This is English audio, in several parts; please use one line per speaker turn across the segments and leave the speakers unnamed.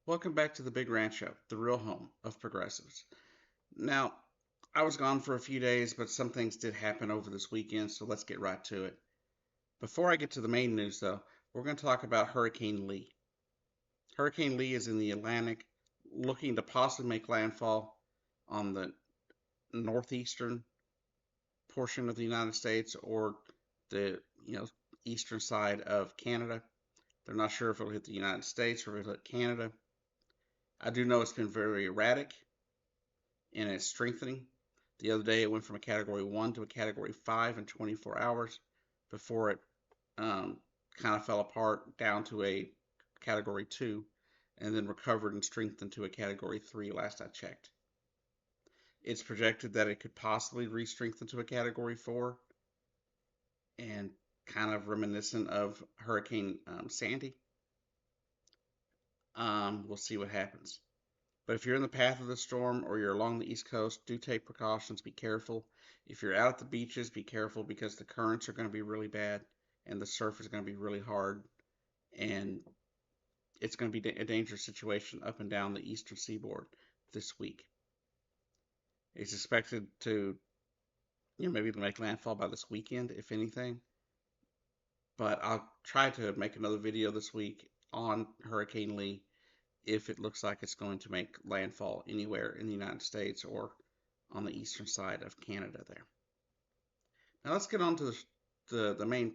Welcome back to the Big Rant Show, the real home of progressives. Now, I was gone for a few days, but some things did happen over this weekend, so let's get right to it. Before I get to the main news, though, we're going to talk about Hurricane Lee. Hurricane Lee is in the Atlantic, looking to possibly make landfall on the northeastern portion of the United States or the eastern side of Canada. They're not sure if it'll hit the United States or if it'll hit Canada. I do know it's been very erratic and it's strengthening. The other day, it went from a category 1 to a category 5 in 24 hours before it um, kind of fell apart down to a category 2 and then recovered and strengthened to a category 3 last I checked. It's projected that it could possibly re strengthen to a category 4 and kind of reminiscent of Hurricane Sandy. We'll see what happens. But if you're in the path of the storm or you're along the East Coast, do take precautions. Be careful. If you're out at the beaches, be careful because the currents are going to be really bad and the surf is going to be really hard. And it's going to be a dangerous situation up and down the eastern seaboard this week. It's expected to, maybe make landfall by this weekend, if anything. But I'll try to make another video this week on Hurricane Lee if it looks like it's going to make landfall anywhere in the United States or on the eastern side of Canada there. Now let's get on to the main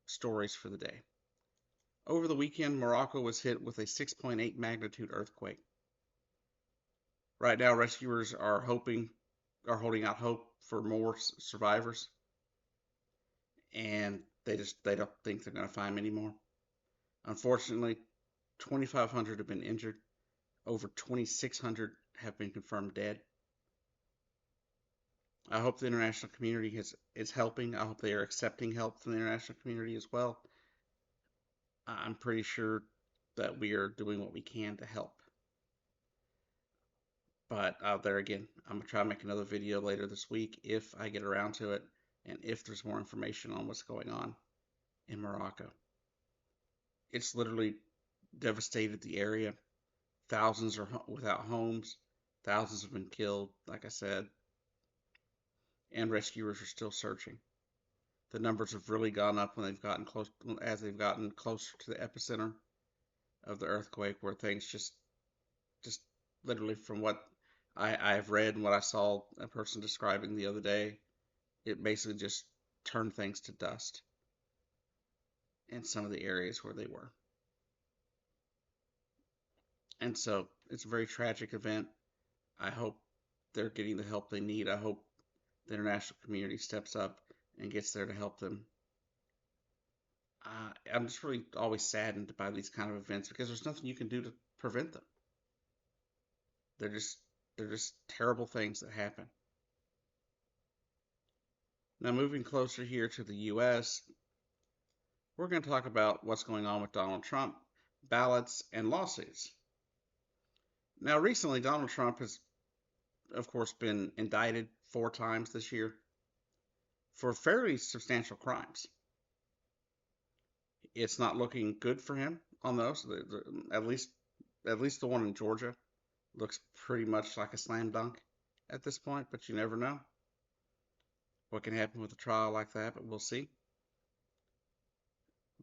stories for the day. Over the weekend, Morocco was hit with a 6.8 magnitude earthquake. Right now, rescuers are holding out hope for more survivors, and they don't think they're going to find many more. Unfortunately, 2,500 have been injured. Over 2,600 have been confirmed dead. I hope the international community is helping. I hope they are accepting help from the international community as well. I'm pretty sure that we are doing what we can to help. But there again, I'm gonna try to make another video later this week if I get around to it, and if there's more information on what's going on in Morocco. It's literally devastated the area. Thousands are without homes. Thousands have been killed, like I said, and rescuers are still searching. The numbers have really gone up when they've gotten close, as they've gotten closer to the epicenter of the earthquake, where things just literally from what I've read and what I saw a person describing the other day, it basically just turned things to dust in some of the areas where they were. And so it's a very tragic event. I hope they're getting the help they need. I hope the international community steps up and gets there to help them. I'm just really always saddened by these kind of events because there's nothing you can do to prevent them. They're just they're just terrible things that happen. Now, moving closer here to the U.S., we're going to talk about what's going on with Donald Trump, ballots, and lawsuits. Now, recently, Donald Trump has, of course, been indicted 4 times this year for fairly substantial crimes. It's not looking good for him on those. At least the one in Georgia looks pretty much like a slam dunk at this point, but you never know what can happen with a trial like that, but we'll see.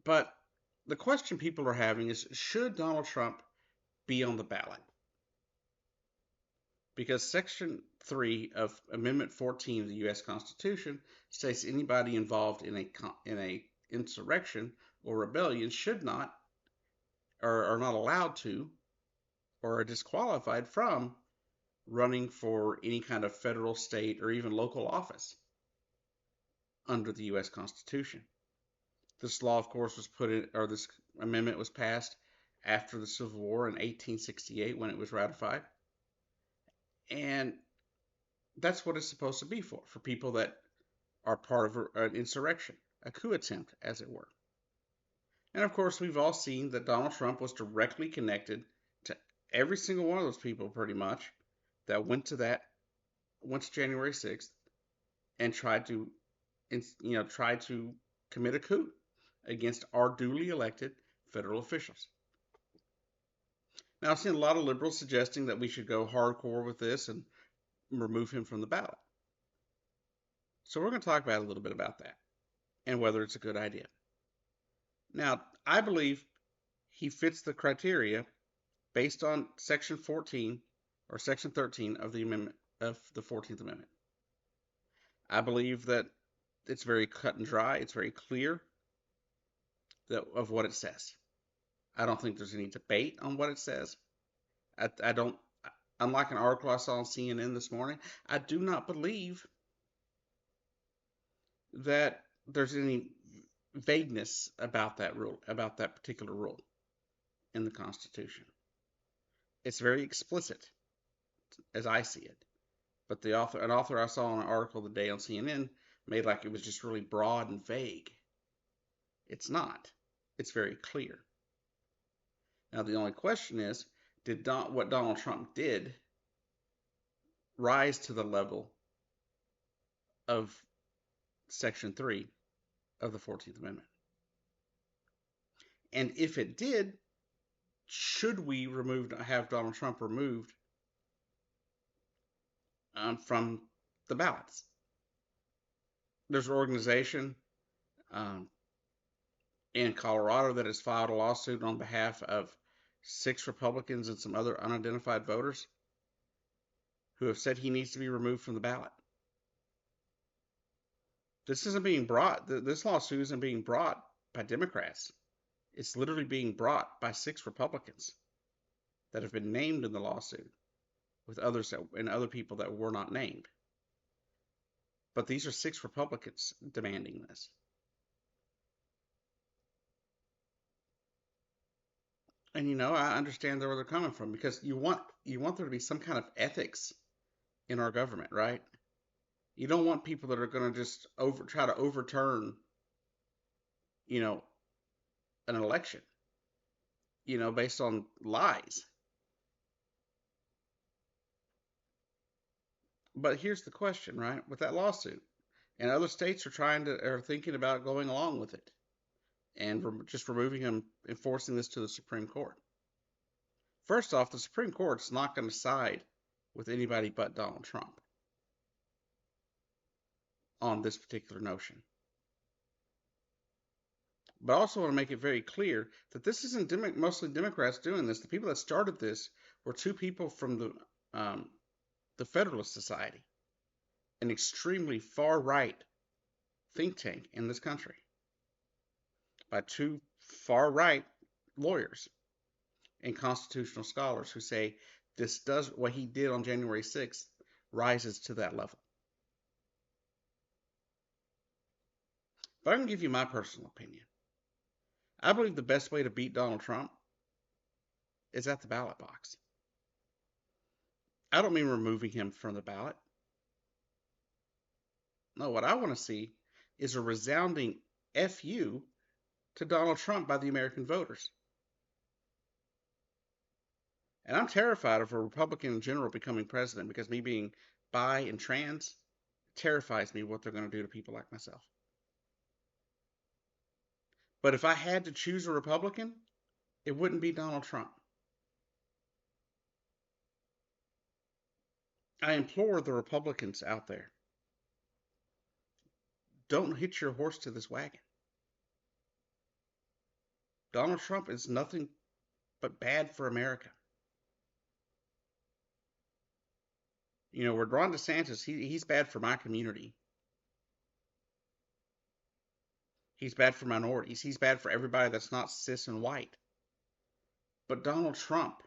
But the question people are having is, should Donald Trump be on the ballot? Because Section 3 of Amendment 14 of the U.S. Constitution states anybody involved in a insurrection or rebellion should not, or are not allowed to, or are disqualified from running for any kind of federal, state, or even local office under the U.S. Constitution. This law, of course, was put in, or this amendment was passed after the Civil War in 1868 when it was ratified. And that's what it's supposed to be for people that are part of an insurrection, a coup attempt, as it were. And of course, we've all seen that Donald Trump was directly connected to every single one of those people, pretty much, that went to January 6th and tried to commit a coup against our duly elected federal officials. Now, I've seen a lot of liberals suggesting that we should go hardcore with this and remove him from the ballot. So we're going to talk about a little bit about that and whether it's a good idea. Now, I believe he fits the criteria based on Section 14 or Section 13 of the amendment of the 14th Amendment. I believe that it's very cut and dry. It's very clear of what it says. I don't think there's any debate on what it says. I don't, unlike an article I saw on CNN this morning, I do not believe that there's any vagueness about that rule, about that particular rule in the Constitution. It's very explicit, as I see it. But an author I saw in an article today on CNN made like it was just really broad and vague. It's not. It's very clear. Now, the only question is, did what Donald Trump did rise to the level of Section 3 of the 14th Amendment? And if it did, should we have Donald Trump removed from the ballots? There's an organization in Colorado that has filed a lawsuit on behalf of 6 Republicans and some other unidentified voters who have said he needs to be removed from the ballot. This lawsuit isn't being brought by Democrats. It's literally being brought by 6 Republicans that have been named in the lawsuit, with other people that were not named. But these are 6 Republicans demanding this. And I understand where they're coming from, because you want there to be some kind of ethics in our government, right? You don't want people that are going to just try to overturn, an election, based on lies. But here's the question, right? With that lawsuit, and other states are thinking about going along with it and just removing him, enforcing this to the Supreme Court. First off, the Supreme Court's not going to side with anybody but Donald Trump on this particular notion. But I also want to make it very clear that this isn't mostly Democrats doing this. The people that started this were 2 people from the Federalist Society, an extremely far-right think tank in this country, by 2 far-right lawyers and constitutional scholars who say what he did on January 6th rises to that level. But I can give you my personal opinion. I believe the best way to beat Donald Trump is at the ballot box. I don't mean removing him from the ballot. No, what I want to see is a resounding FU to Donald Trump by the American voters. And I'm terrified of a Republican in general becoming president, because me being bi and trans terrifies me what they're going to do to people like myself. But if I had to choose a Republican, it wouldn't be Donald Trump. I implore the Republicans out there, don't hitch your horse to this wagon. Donald Trump is nothing but bad for America. Where Ron DeSantis, he's bad for my community. He's bad for minorities. He's bad for everybody that's not cis and white. But Donald Trump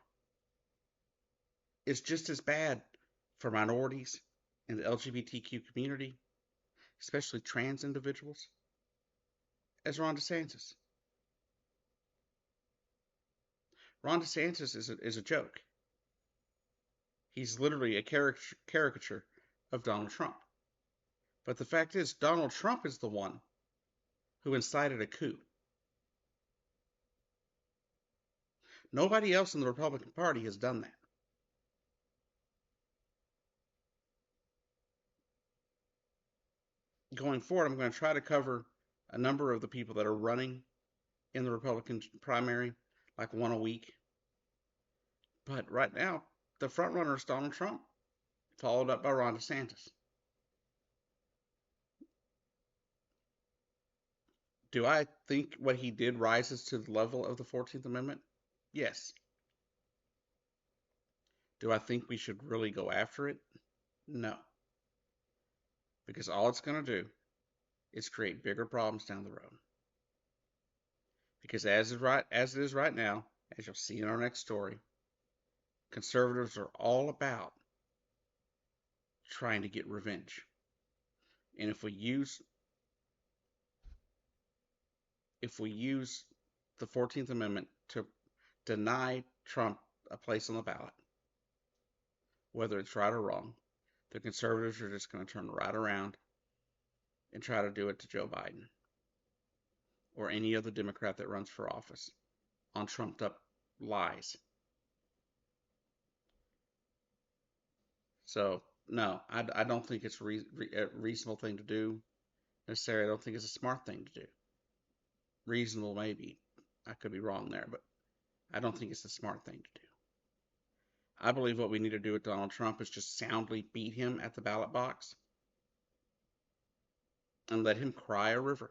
is just as bad for minorities and the LGBTQ community, especially trans individuals, as Ron DeSantis. Ron DeSantis is a joke. He's literally a caricature of Donald Trump. But the fact is, Donald Trump is the one who incited a coup. Nobody else in the Republican Party has done that. Going forward, I'm going to try to cover a number of the people that are running in the Republican primary, like one a week. But right now, the front runner is Donald Trump, followed up by Ron DeSantis. Do I think what he did rises to the level of the 14th Amendment? Yes. Do I think we should really go after it? No. Because all it's going to do is create bigger problems down the road. Because as it is right now, as you'll see in our next story, conservatives are all about trying to get revenge. And if we use the 14th Amendment to deny Trump a place on the ballot, whether it's right or wrong, the conservatives are just going to turn right around and try to do it to Joe Biden or any other Democrat that runs for office on trumped up lies. So, no, I don't think it's a reasonable thing to do. Necessarily, I don't think it's a smart thing to do. Reasonable, maybe. I could be wrong there, but I don't think it's a smart thing to do. I believe what we need to do with Donald Trump is just soundly beat him at the ballot box and let him cry a river.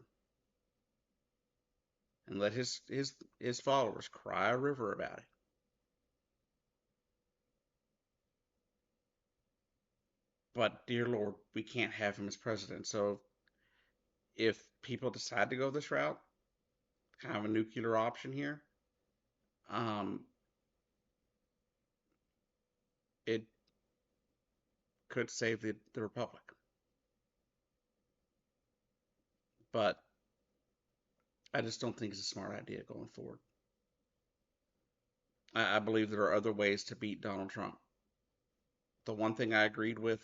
And let his followers cry a river about it. But dear Lord, we can't have him as president. So if people decide to go this route, kind of a nuclear option here, it could save the republic. But I just don't think it's a smart idea going forward. I believe there are other ways to beat Donald Trump. The one thing I agreed with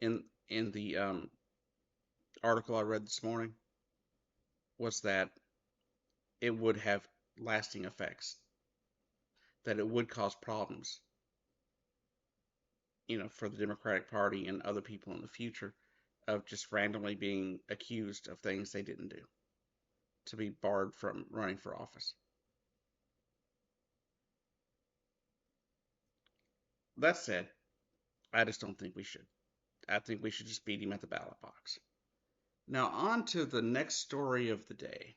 in the article I read this morning was that it would have lasting effects, that it would cause problems, for the Democratic Party and other people in the future of just randomly being accused of things they didn't do, to be barred from running for office. That said, I just don't think we should. I think we should just beat him at the ballot box. Now, on to the next story of the day.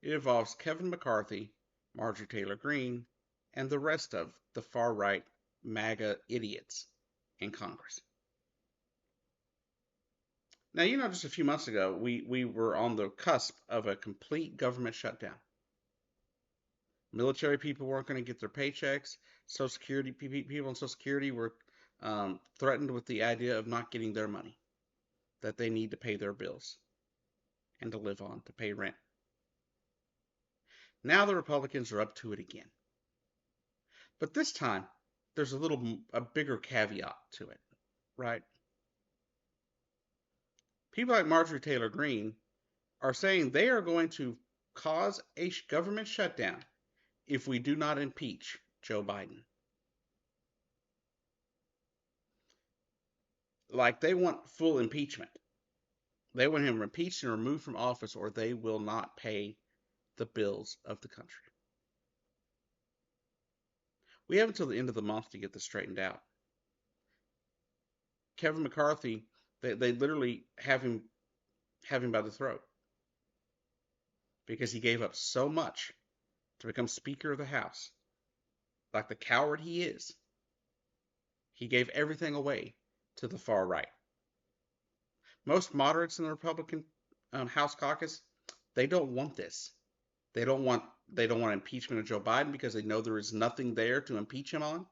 It involves Kevin McCarthy, Marjorie Taylor Greene, and the rest of the far-right MAGA idiots in Congress. Now, just a few months ago, we were on the cusp of a complete government shutdown. Military people weren't going to get their paychecks. Social Security people on Social Security were threatened with the idea of not getting their money that they need to pay their bills and to live on, to pay rent. Now the Republicans are up to it again. But this time, there's a bigger caveat to it, right? People like Marjorie Taylor Greene are saying they are going to cause a government shutdown if we do not impeach Joe Biden. Like, they want full impeachment. They want him impeached and removed from office, or they will not pay the bills of the country. We have until the end of the month to get this straightened out. Kevin McCarthy, they literally have him by the throat because he gave up so much to become Speaker of the House. Like the coward he is, he gave everything away to the far right. Most moderates in the Republican House caucus, they don't want this. They don't want impeachment of Joe Biden because they know there is nothing there to impeach him on,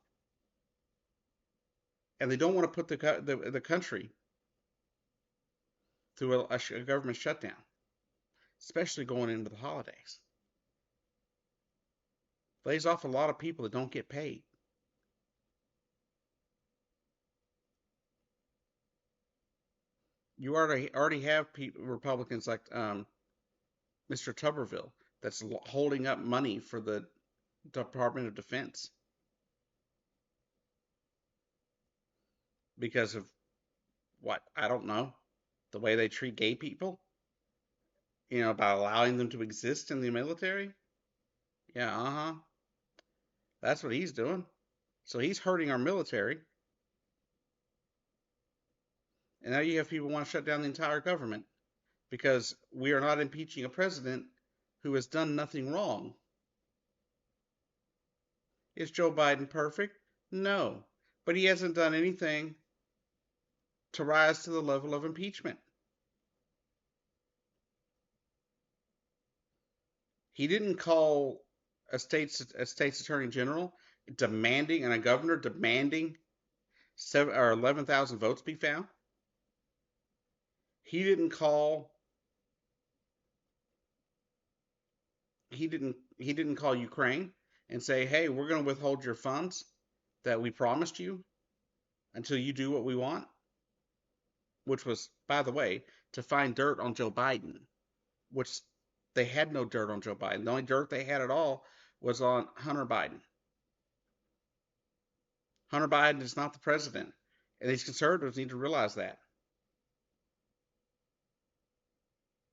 and they don't want to put the country through a government shutdown, especially going into the holidays. Lays off a lot of people that don't get paid. You already have Republicans like Mr. Tuberville that's holding up money for the Department of Defense because of what? I don't know. The way they treat gay people? By allowing them to exist in the military? Yeah, that's what he's doing. So he's hurting our military. And now you have people who want to shut down the entire government because we are not impeaching a president who has done nothing wrong. Is Joe Biden perfect? No. But he hasn't done anything to rise to the level of impeachment. He didn't call a state's attorney general demanding and a governor demanding 11,000 votes be found. He didn't call he didn't call Ukraine and say, "Hey, we're going to withhold your funds that we promised you until you do what we want," which was, by the way, to find dirt on Joe Biden, which they had no dirt on Joe Biden. The only dirt they had at all was on Hunter Biden. Hunter Biden is not the president, and these conservatives need to realize that.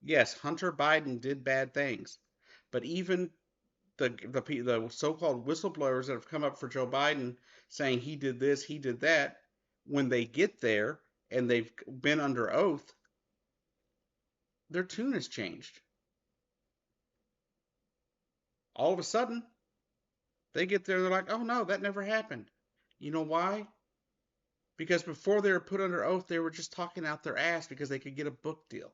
Yes, Hunter Biden did bad things, but even the so-called whistleblowers that have come up for Joe Biden saying he did this, he did that, when they get there and they've been under oath, their tune has changed. All of a sudden, they get there, they're like, "Oh no, that never happened." You know why? Because before they were put under oath, they were just talking out their ass because they could get a book deal.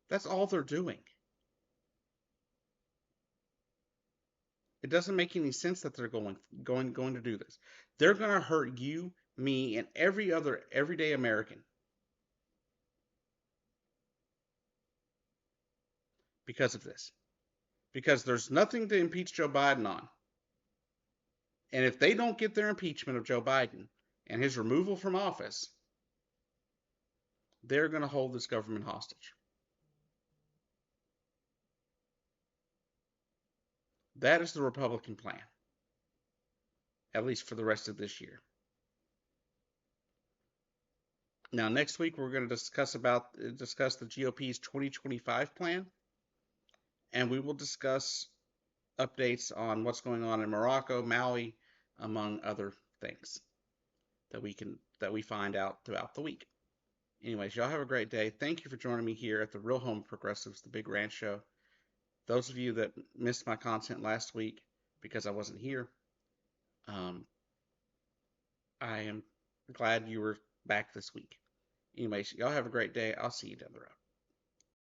That's all they're doing. It doesn't make any sense that they're going to do this. They're going to hurt you, me, and every other everyday American because of this. Because there's nothing to impeach Joe Biden on. And if they don't get their impeachment of Joe Biden and his removal from office, they're going to hold this government hostage. That is the Republican plan, at least for the rest of this year. Now, next week we're going to discuss the GOP's 2025 plan, and we will discuss updates on what's going on in Morocco, Maui, among other things that we find out throughout the week. Anyways, y'all have a great day. Thank you for joining me here at the Real Home Progressives, the Big Rant Show. Those of you that missed my content last week because I wasn't here, I am glad you were back this week. Anyways, y'all have a great day. I'll see you down the road.